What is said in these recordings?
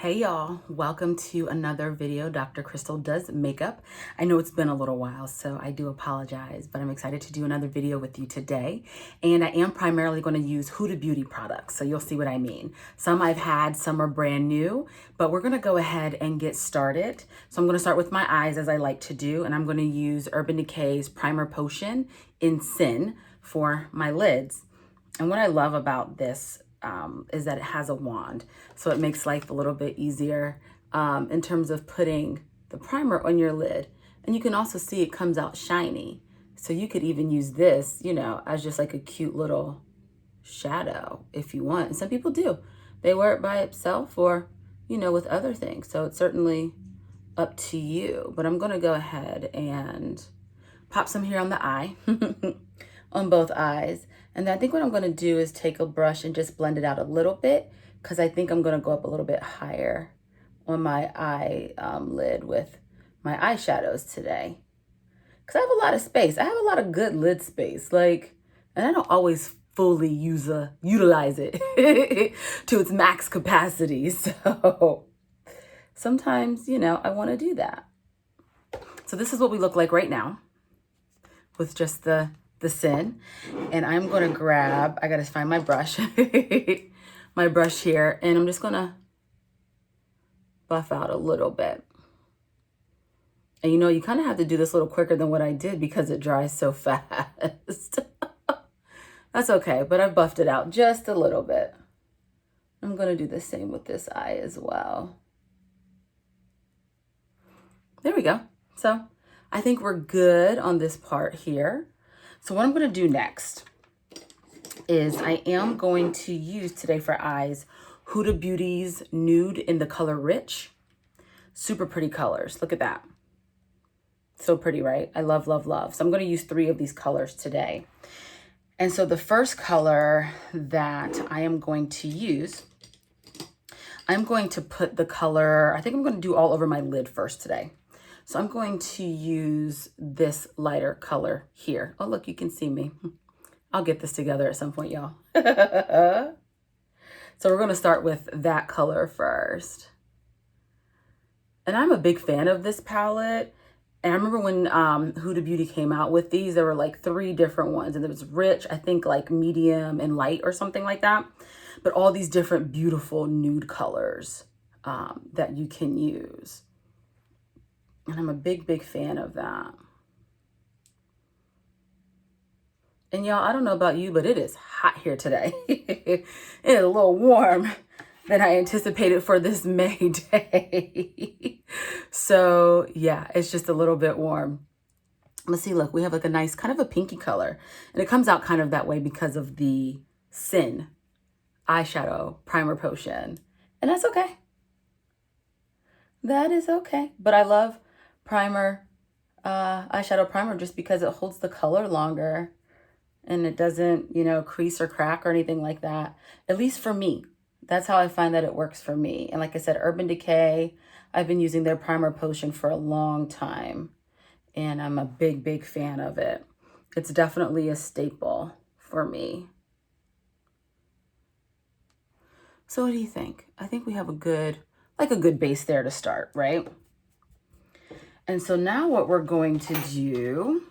Hey y'all, welcome to another video. Dr. Crystal does makeup. I know it's been a little while, so I do apologize, but I'm excited to do another video with you today. And I am primarily going to use Huda Beauty products, so you'll see what I mean. Some I've had, some are brand new, but we're going to go ahead and get started. So I'm going to start with my eyes as I like to do, and I'm going to use Urban Decay's Primer Potion in Sin for my lids. And what I love about this is that it has a wand. So it makes life a little bit easier in terms of putting the primer on your lid. And you can also see it comes out shiny. So you could even use this, you know, as just like a cute little shadow if you want. And some people do. They wear it by itself or, you know, with other things. So it's certainly up to you. But I'm going to go ahead and pop some here on the eye, on both eyes. And I think what I'm going to do is take a brush and just blend it out a little bit, because I think I'm going to go up a little bit higher on my eye lid with my eyeshadows today. Because I have a lot of space. I have a lot of good lid space, and I don't always fully utilize it to its max capacity. So sometimes, you know, I want to do that. So this is what we look like right now with just the Sin. And I'm going to grab, I got to find my brush, my brush here, and I'm just going to buff out a little bit. And you know, you kind of have to do this a little quicker than what I did because it dries so fast. That's okay, but I've buffed it out just a little bit. I'm going to do the same with this eye as well. There we go. So I think we're good on this part here. So what I'm going to do next is I am going to use today for eyes Huda Beauty's Nude in the color Rich. Super pretty colors. Look at that. So pretty, right? I love, love, love. So I'm going to use 3 of these colors today. And so the first color that I am going to use, I'm going to put the color, I think I'm going to do all over my lid first today. So I'm going to use this lighter color here. Oh, look, you can see me. I'll get this together at some point, y'all. So we're going to start with that color first. And I'm a big fan of this palette. And I remember when Huda Beauty came out with these, there were like 3 different ones. And there was rich, I think like medium and light or something like that. But all these different beautiful nude colors that you can use. And I'm a big, big fan of that. And y'all, I don't know about you, but it is hot here today. It is a little warm than I anticipated for this May day. So yeah, it's just a little bit warm. Let's see, look, we have like a nice kind of a pinky color. And it comes out kind of that way because of the Sin eyeshadow primer potion. And that's okay. That is okay. But I love primer, eyeshadow primer, just because it holds the color longer and it doesn't, you know, crease or crack or anything like that. At least for me, that's how I find that it works for me. And like I said, Urban Decay, I've been using their primer potion for a long time and I'm a big, big fan of it. It's definitely a staple for me. So what do you think? I think we have a good base there to start, right? And so now what we're going to do,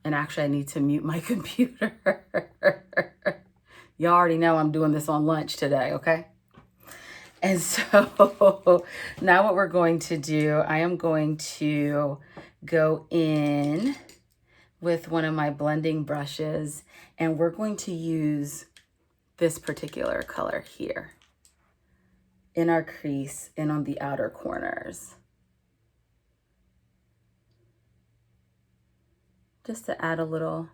and actually I need to mute my computer. Y'all already know I'm doing this on lunch today, okay? And so now what we're going to do, I am going to go in with one of my blending brushes, and we're going to use this particular color here in our crease and on the outer corners. Just to add a little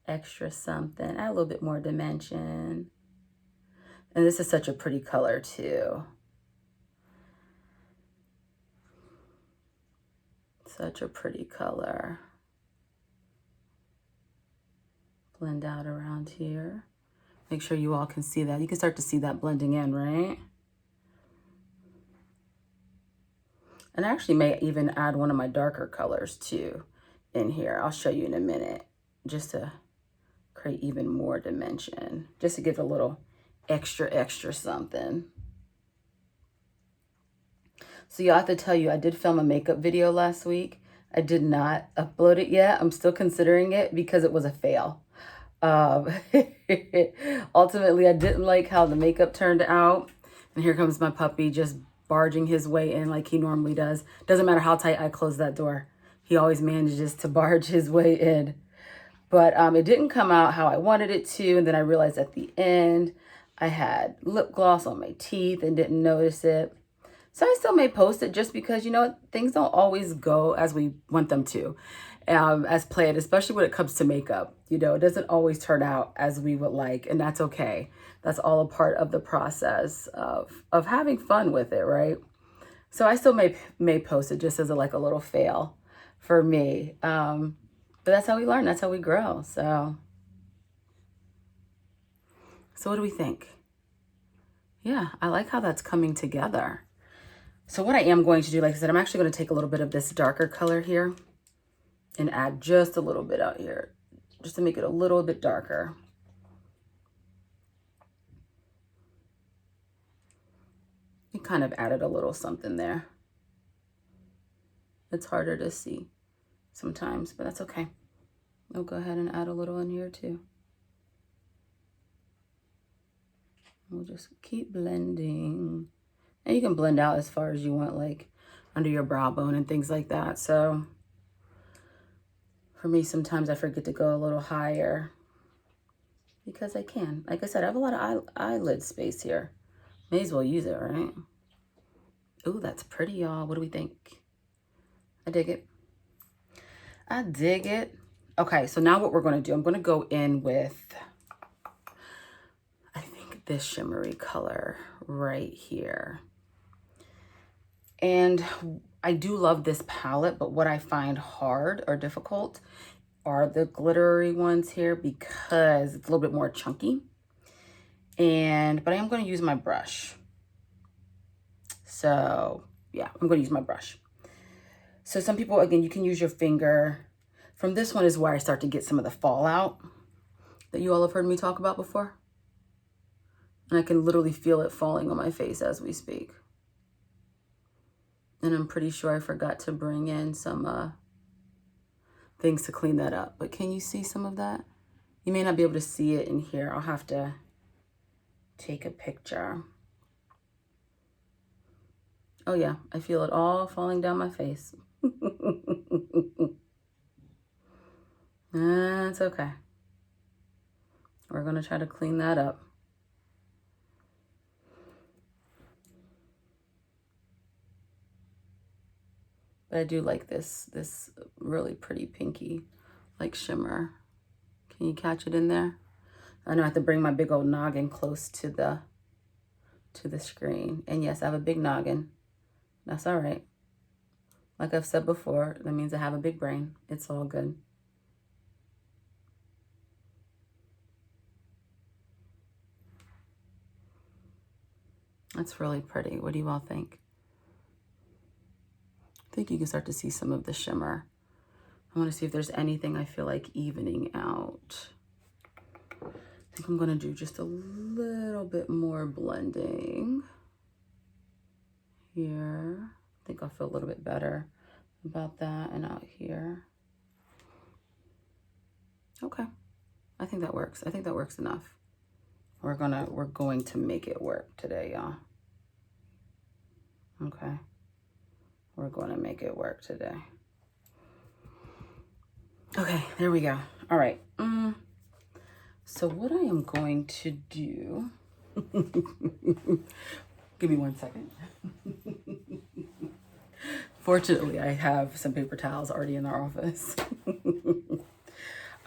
extra something, add a little bit more dimension. And this is such a pretty color too. Such a pretty color. Blend out around here. Make sure you all can see that. You can start to see that blending in, right? And I actually may even add one of my darker colors too in here. I'll show you in a minute, just to create even more dimension, just to give a little extra something. So y'all have to tell you, I did film a makeup video last week. I did not upload it yet. I'm still considering it because it was a fail. Um, ultimately, I didn't like how the makeup turned out. And here comes my puppy just barging his way in like he normally does. Doesn't matter how tight I close that door. He always manages to barge his way in. But it didn't come out how I wanted it to. And then I realized at the end, I had lip gloss on my teeth and didn't notice it. So I still may post it just because, you know, things don't always go as we want them to, as planned, especially when it comes to makeup. You know, it doesn't always turn out as we would like, and that's okay. That's all a part of the process of having fun with it, right? So I still may post it just as like a little fail for me. But that's how we learn. That's how we grow. So what do we think? Yeah, I like how that's coming together. So what I am going to do, like I said, I'm actually going to take a little bit of this darker color here and add just a little bit out here, just to make it a little bit darker. It kind of added a little something there. It's harder to see sometimes, but that's okay. I'll go ahead and add a little in here too. We'll just keep blending. And you can blend out as far as you want, like under your brow bone and things like that. So for me, sometimes I forget to go a little higher because I can. Like I said, I have a lot of eyelid space here. May as well use it, right? Ooh, that's pretty, y'all. What do we think? I dig it. I dig it. Okay, so now what we're going to do, I'm going to go in with, I think, this shimmery color right here. And I do love this palette, but what I find hard or difficult are the glittery ones here because it's a little bit more chunky. But I am going to use my brush. So yeah, I'm going to use my brush. So some people, again, you can use your finger. From this one is where I start to get some of the fallout that you all have heard me talk about before. And I can literally feel it falling on my face as we speak. And I'm pretty sure I forgot to bring in some things to clean that up. But can you see some of that? You may not be able to see it in here. I'll have to take a picture. Oh yeah, I feel it all falling down my face. That's okay. We're gonna try to clean that up. But I do like this really pretty pinky like shimmer. Can you catch it in there? I know I have to bring my big old noggin close to the screen. And yes, I have a big noggin. That's all right. Like I've said before, that means I have a big brain. It's all good. That's really pretty. What do you all think? I think you can start to see some of the shimmer. I want to see if there's anything I feel like evening out. I think I'm going to do just a little bit more blending here. I think I'll feel a little bit better about that and out here. Okay. I think that works. I think that works enough. We're going to make it work today, y'all. Okay. We're going to make it work today. Okay, there we go. All right. So what I am going to do, give me 1 second. Fortunately, I have some paper towels already in our office.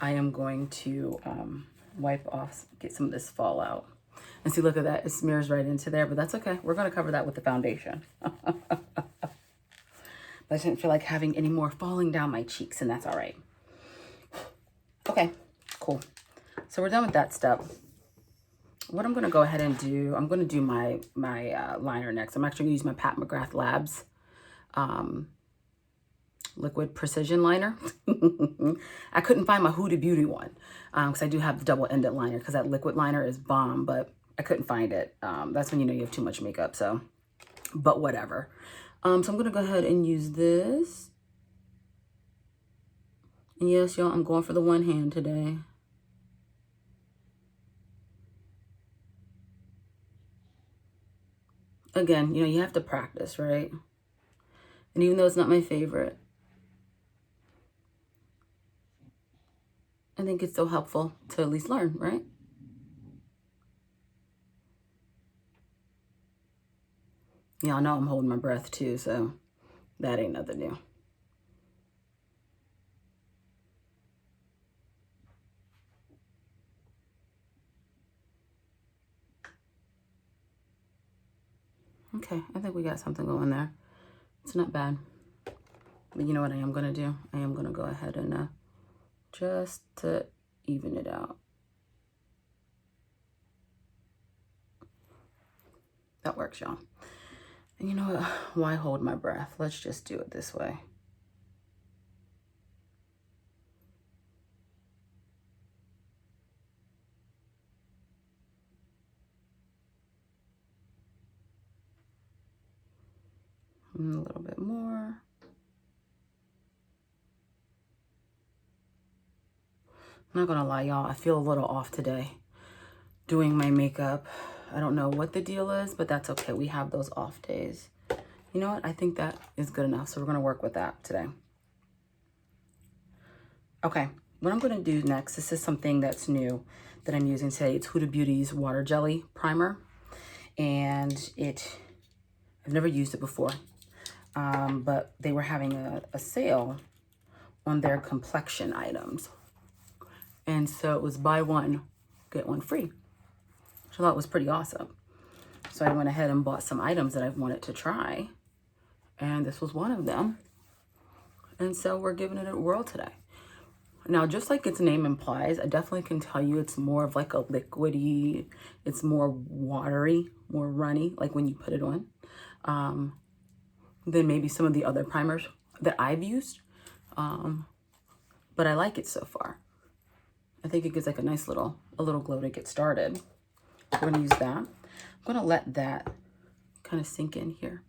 I am going to wipe off, get some of this fallout. And see, look at that. It smears right into there, but that's okay. We're going to cover that with the foundation. But I didn't feel like having any more falling down my cheeks, and that's all right. Okay, cool. So we're done with that step. What I'm going to go ahead and do, I'm going to do my liner next. I'm actually going to use my McGrath Labs liquid precision liner. I couldn't find my Huda Beauty one because I do have the double-ended liner because that liquid liner is bomb, but I couldn't find it. That's when you know you have too much makeup. So but whatever. So I'm gonna go ahead and use this. And yes, y'all, I'm going for the one hand today. Again, you know, you have to practice, right? And even though it's not my favorite, I think it's so helpful to at least learn, right? Y'all know I'm holding my breath too, so that ain't nothing new. Okay, I think we got something going there. It's not bad. But you know what I am gonna do? I am gonna go ahead and just to even it out. That works, y'all. And you know what? Why hold my breath? Let's just do it this way. And a little bit more. I'm not gonna lie, y'all, I feel a little off today doing my makeup. I don't know what the deal is, but that's okay. We have those off days. You know what? I think that is good enough. So we're gonna work with that today. Okay, what I'm gonna do next, this is something that's new that I'm using today. It's Huda Beauty's Water Jelly Primer. And I've never used it before, but they were having a sale on their complexion items. And so it was buy one, get one free, which I thought was pretty awesome. So I went ahead and bought some items that I've wanted to try. And this was one of them. And so we're giving it a whirl today. Now, just like its name implies, I definitely can tell you it's more of like a liquidy, it's more watery, more runny, like when you put it on, than maybe some of the other primers that I've used. But I like it so far. I think it gives like a nice little glow to get started. We're gonna use that. I'm gonna let that kind of sink in here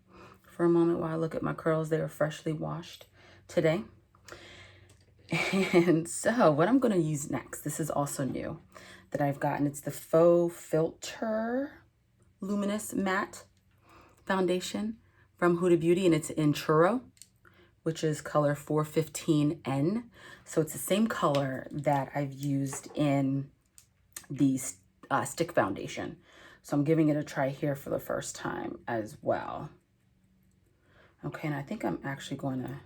for a moment while I look at my curls. They are freshly washed today. And so what I'm going to use next, this is also new that I've gotten. It's the Faux Filter Luminous Matte Foundation from Huda Beauty, and it's in Churro, which is color 415N. So it's the same color that I've used in the stick foundation. So I'm giving it a try here for the first time as well. Okay, and I think I'm actually going to,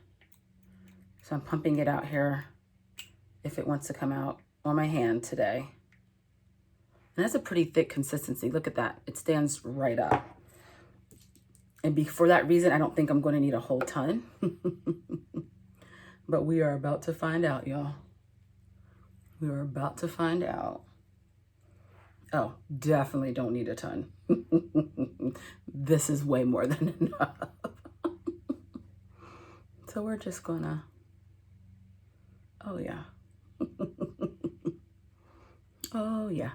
so I'm pumping it out here if it wants to come out on my hand today. And that's a pretty thick consistency. Look at that. It stands right up. And for that reason, I don't think I'm going to need a whole ton. But we are about to find out, y'all. We are about to find out. Oh, definitely don't need a ton. This is way more than enough. So we're just gonna, oh yeah. Oh yeah,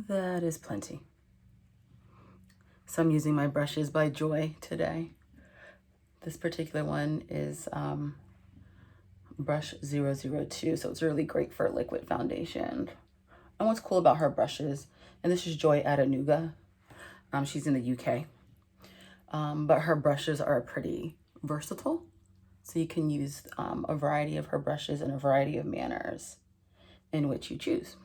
that is plenty. So I'm using my brushes by Joy today. This particular one is brush 002, so it's really great for liquid foundation. And what's cool about her brushes, and this is Joy Adenuga, she's in the UK, but her brushes are pretty versatile. So you can use a variety of her brushes in a variety of manners in which you choose.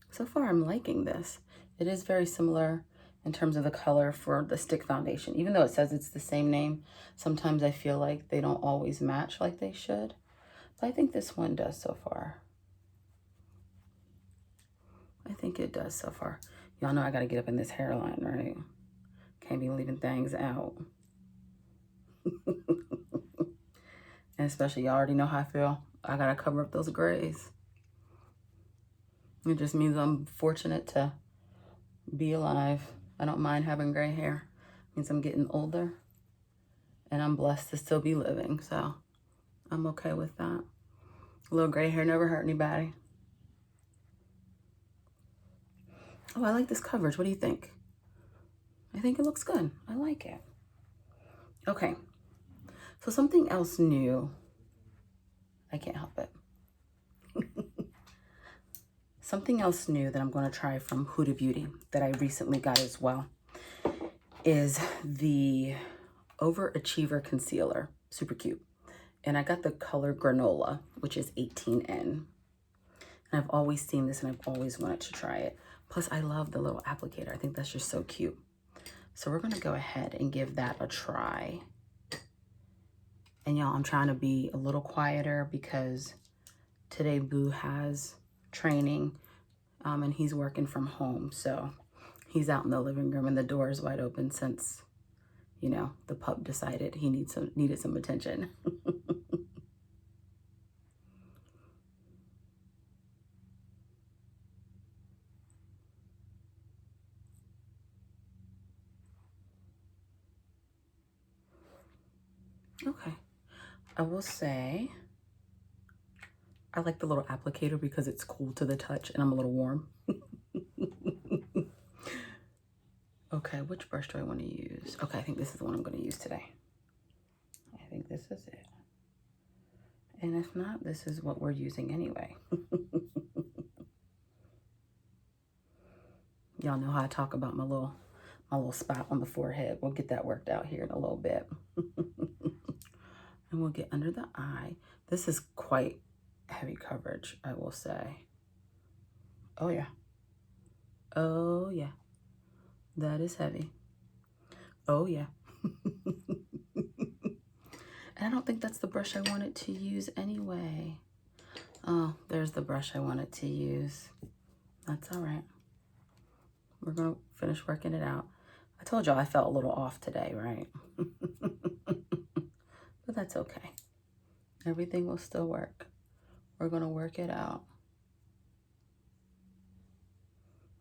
So far, I'm liking this. It is very similar in terms of the color for the stick foundation. Even though it says it's the same name, sometimes I feel like they don't always match like they should. But I think this one does so far. I think it does so far. Y'all know I gotta get up in this hairline, right? Can't be leaving things out. And especially, y'all already know how I feel. I gotta cover up those grays. It just means I'm fortunate to be alive. I don't mind having gray hair. It means I'm getting older. And I'm blessed to still be living. So I'm okay with that. A little gray hair never hurt anybody. Oh, I like this coverage. What do you think? I think it looks good. I like it. Okay. So something else new. I can't help it. Something else new that I'm going to try from Huda Beauty that I recently got as well is the Overachiever Concealer. Super cute. And I got the color Granola, which is 18N. And I've always seen this and I've always wanted to try it. Plus, I love the little applicator. I think that's just so cute. So we're going to go ahead and give that a try. And y'all, I'm trying to be a little quieter because today Boo has training and he's working from home. So he's out in the living room and the door is wide open since, you know, the pup decided he needed some attention. Okay. I will say I like the little applicator because it's cool to the touch and I'm a little warm. Okay, which brush do I want to use? Okay, I think this is the one I'm going to use today. I think this is it. And if not, this is what we're using anyway. Y'all know how I talk about my little spot on the forehead. We'll get that worked out here in a little bit. And we'll get under the eye. This is quite heavy coverage, I will say. Oh yeah. Oh yeah. That is heavy. Oh yeah. And I don't think that's the brush I wanted to use anyway. Oh, there's the brush I wanted to use. That's all right. We're going to finish working it out. I told y'all I felt a little off today, right? But that's okay. Everything will still work. We're going to work it out.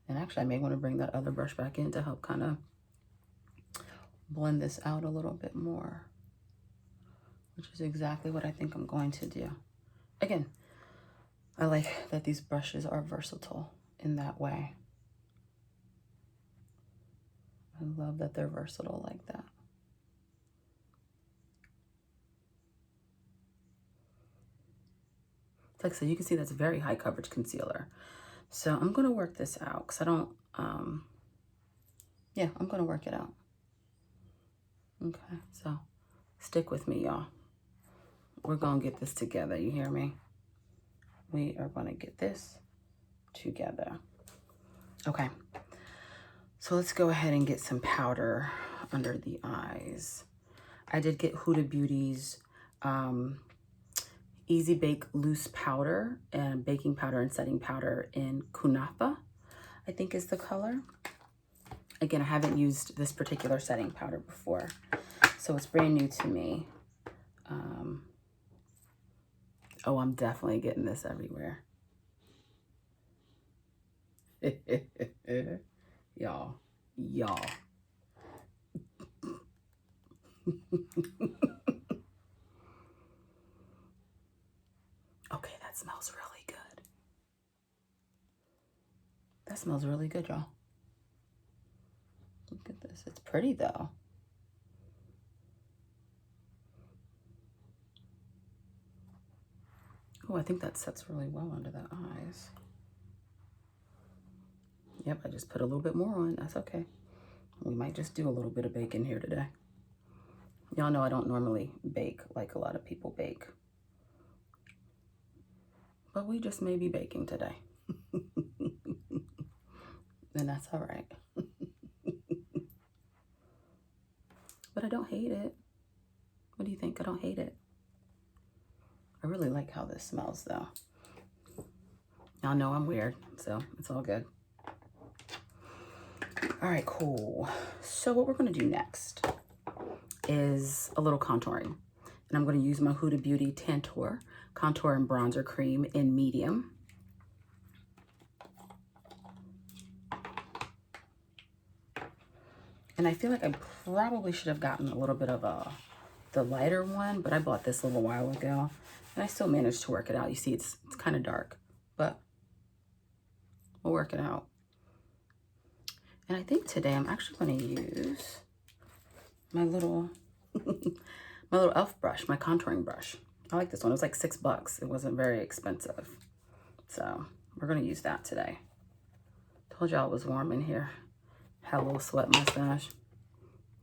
And actually, I may want to bring that other brush back in to help kind of blend this out a little bit more, which is exactly what I think I'm going to do. Again, I like that these brushes are versatile in that way. I love that they're versatile like that. Like I said, you can see that's very high coverage concealer. So I'm going to work this out because I don't, yeah, I'm going to work it out. Okay, so stick with me, y'all. We're going to get this together. You hear me? We are going to get this together. Okay, so let's go ahead and get some powder under the eyes. I did get Huda Beauty's Easy Bake Loose Powder and baking powder and setting powder in Kunafa, I think is the color. Again, I haven't used this particular setting powder before, so it's brand new to me. Oh, I'm definitely getting this everywhere. Y'all. Okay, that smells really good. That smells really good, y'all. Look at this. It's pretty, though. Oh, I think that sets really well under the eyes. Yep, I just put a little bit more on. That's okay. We might just do a little bit of baking here today. Y'all know I don't normally bake like a lot of people bake. But we just may be baking today. And that's all right. But I don't hate it. What do you think? I don't hate it. I really like how this smells, though. Y'all know I'm weird, so it's all good. All right, cool. So what we're going to do next is a little contouring. And I'm going to use my Huda Beauty Tantour Contour and Bronzer Cream in medium. And I feel like I probably should have gotten a little bit of the lighter one, but I bought this a little while ago. And I still managed to work it out. You see, it's kind of dark, but we'll work it out. And I think today I'm actually going to use my little my little e.l.f. brush, my contouring brush. I like this one. It was like $6. It wasn't very expensive. So we're going to use that today. Told y'all it was warm in here. Had a little sweat mustache.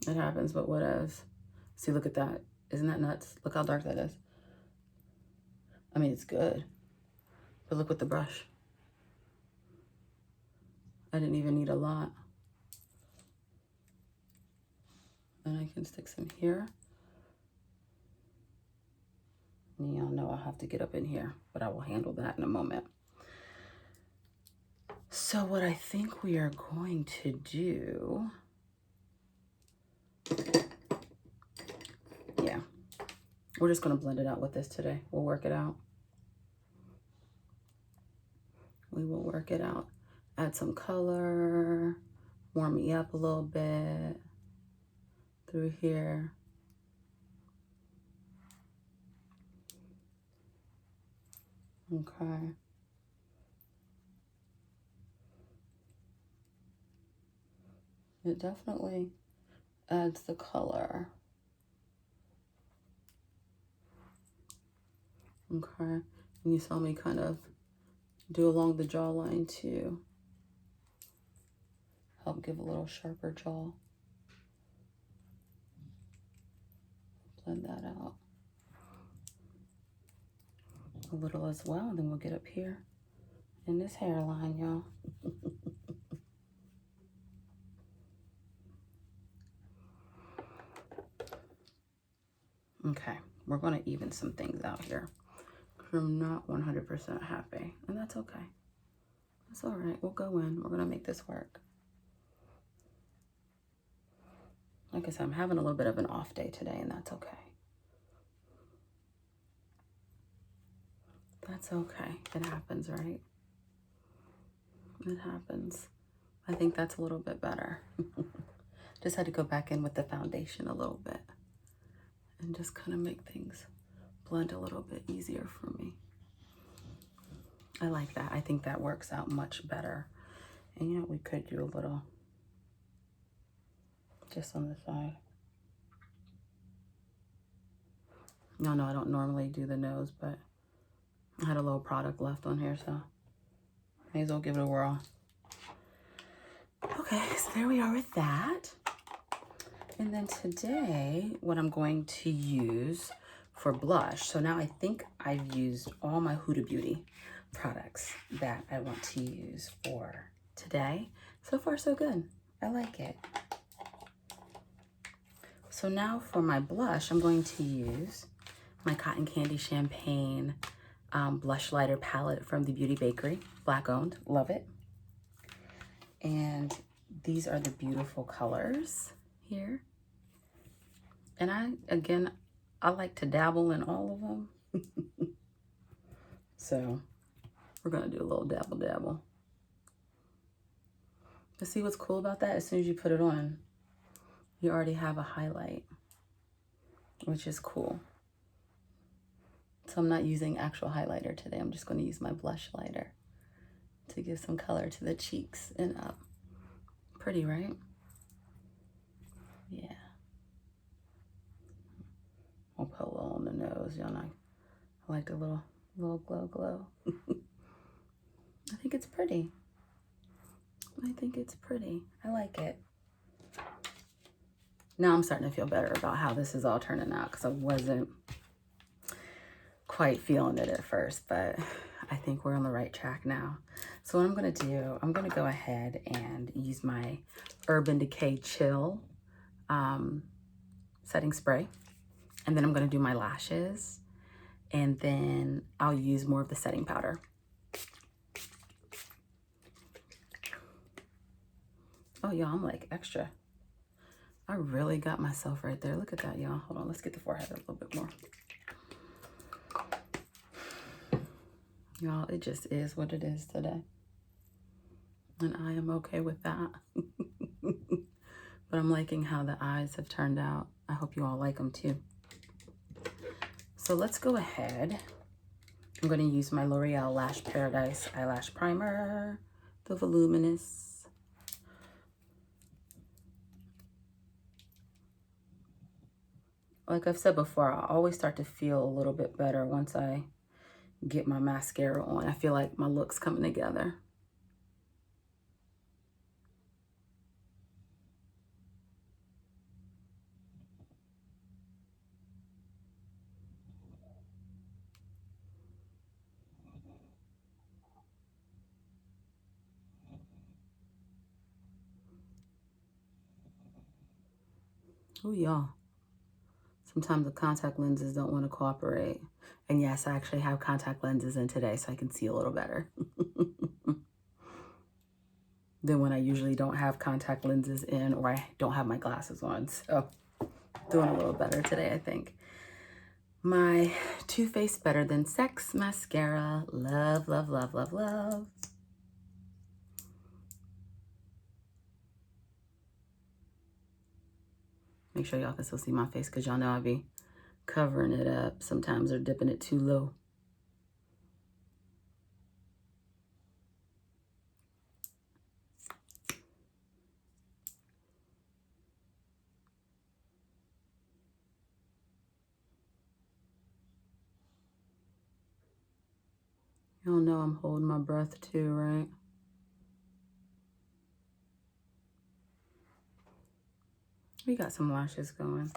It happens, but what else? See, look at that. Isn't that nuts? Look how dark that is. I mean, it's good. But look with the brush. I didn't even need a lot. And I can stick some here. And y'all know I'll have to get up in here, but I will handle that in a moment. So what I think we are going to do, yeah, we're just going to blend it out with this today. We'll work it out. We will work it out. Add some color, warm me up a little bit through here. Okay. It definitely adds the color. Okay. And you saw me kind of do along the jawline to help give a little sharper jaw. Blend that out a little as well, and then we'll get up here in this hairline, y'all. Okay, we're gonna even some things out here because I'm not 100% happy, and that's okay. That's all right. We'll go in. We're gonna make this work. Like I said, I'm having a little bit of an off day today, and that's okay. That's okay. It happens, right? It happens. I think that's a little bit better. Just had to go back in with the foundation a little bit and just kind of make things blend a little bit easier for me. I like that. I think that works out much better. And you know, we could do a little just on the side. No, I don't normally do the nose, but I had a little product left on here, so may as well give it a whirl. Okay, so there we are with that. And then today, what I'm going to use for blush. So now I think I've used all my Huda Beauty products that I want to use for today. So far, so good. I like it. So now for my blush, I'm going to use my Cotton Candy Champagne blush lighter palette from the Beauty Bakerie, Black owned, love it. And these are the beautiful colors here. And I like to dabble in all of them. So we're gonna do a little dabble. But see what's cool about that? As soon as you put it on, you already have a highlight, which is cool. So I'm not using actual highlighter today. I'm just going to use my blush lighter to give some color to the cheeks and up. Pretty, right? Yeah. I'll put a little on the nose, y'all know. I like the little glow. I think it's pretty. I like it. Now I'm starting to feel better about how this is all turning out because I wasn't quite feeling it at first, but I think we're on the right track now. So what I'm going to do, I'm going to go ahead and use my Urban Decay Chill setting spray. And then I'm going to do my lashes. And then I'll use more of the setting powder. Oh, y'all, I'm like extra. I really got myself right there. Look at that, y'all. Hold on, let's get the forehead a little bit more. Y'all, it just is what it is today. And I am okay with that. But I'm liking how the eyes have turned out. I hope you all like them too. So let's go ahead. I'm going to use my L'Oreal Lash Paradise Eyelash Primer, the Voluminous. Like I've said before, I always start to feel a little bit better once I get my mascara on. I feel like my look's coming together. Oh, y'all. Sometimes the contact lenses don't want to cooperate. And yes, I actually have contact lenses in today so I can see a little better than when I usually don't have contact lenses in or I don't have my glasses on. So doing a little better today, I think. My Too Faced Better Than Sex mascara. Love, love, love, love, love. Make sure y'all can still see my face because y'all know I be covering it up sometimes or dipping it too low. Y'all know I'm holding my breath too, right? We got some lashes going.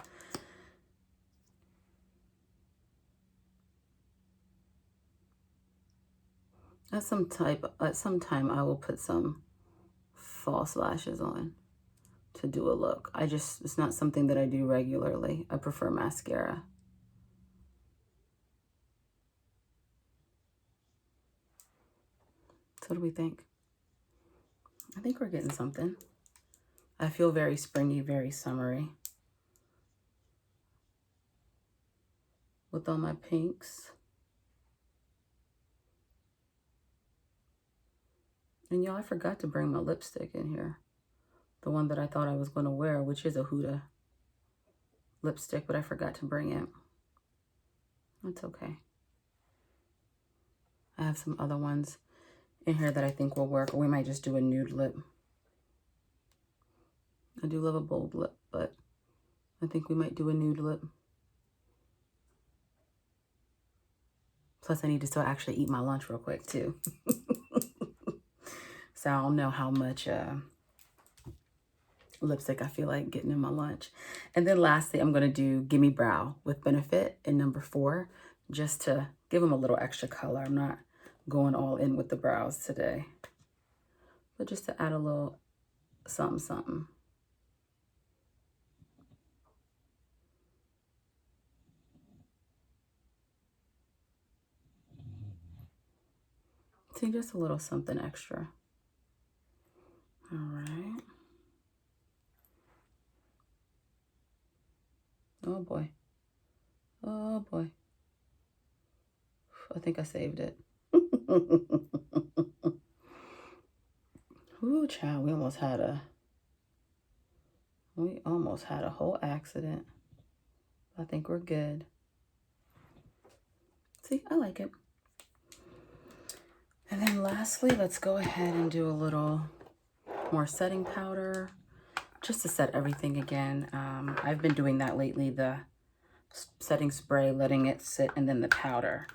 At some time I will put some false lashes on to do a look. It's not something that I do regularly. I prefer mascara. So what do we think? I think we're getting something. I feel very springy, very summery with all my pinks. And y'all, I forgot to bring my lipstick in here. The one that I thought I was going to wear, which is a Huda lipstick, but I forgot to bring it. That's okay. I have some other ones in here that I think will work, or we might just do a nude lip. I do love a bold lip, but I think we might do a nude lip. Plus, I need to still actually eat my lunch real quick, too. So I don't know how much lipstick I feel like getting in my lunch. And then lastly, I'm going to do Gimme Brow with Benefit in number 4, just to give them a little extra color. I'm not going all in with the brows today, but just to add a little something, something. See, just a little something extra. All right. Oh boy. Oh boy. I think I saved it. Ooh, child, we almost had a whole accident. I think we're good. See, I like it. And then lastly, let's go ahead and do a little more setting powder just to set everything again. I've been doing that lately, the setting spray, letting it sit, and then the powder.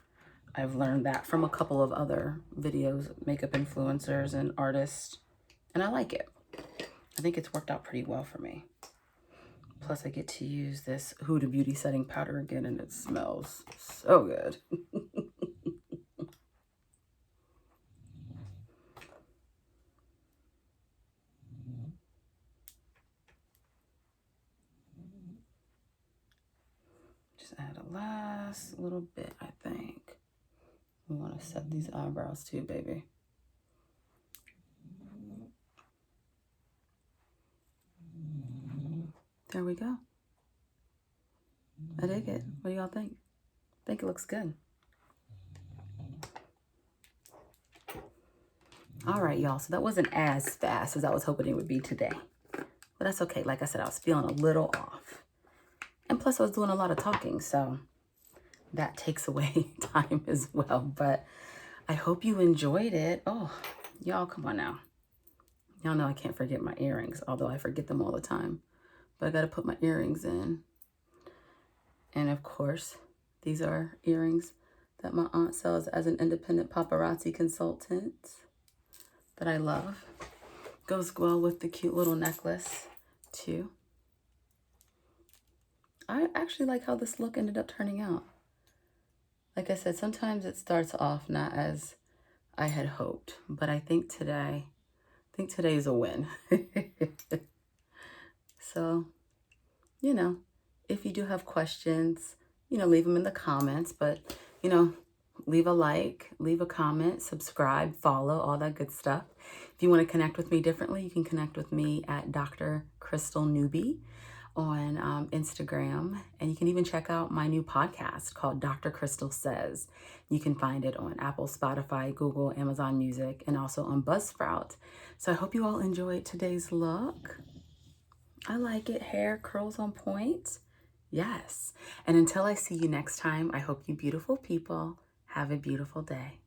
I've learned that from a couple of other videos, makeup influencers and artists, and I like it. I think it's worked out pretty well for me. Plus, I get to use this Huda Beauty setting powder again, and it smells so good. Just add a last little bit, I think. We want to set these eyebrows too, baby. There we go. I dig it. What do y'all think? I think it looks good. All right, y'all. So that wasn't as fast as I was hoping it would be today. But that's okay. Like I said, I was feeling a little off. And plus, I was doing a lot of talking, so that takes away time as well. But I hope you enjoyed it. Oh, y'all, come on now. Y'all know I can't forget my earrings, although I forget them all the time. But I got to put my earrings in. And of course, these are earrings that my aunt sells as an independent paparazzi consultant that I love. Goes well with the cute little necklace too. I actually like how this look ended up turning out. Like I said, sometimes it starts off not as I had hoped, but I think today's a win. So, you know, if you do have questions, leave them in the comments, but, leave a like, leave a comment, subscribe, follow, all that good stuff. If you want to connect with me differently, you can connect with me at Dr. Crystal Newbie on Instagram. And you can even check out my new podcast called Dr. Crystal Says. You can find it on Apple, Spotify, Google, Amazon Music, and also on Buzzsprout. So I hope you all enjoyed today's look. I like it. Hair curls on point. Yes. And until I see you next time, I hope you beautiful people have a beautiful day.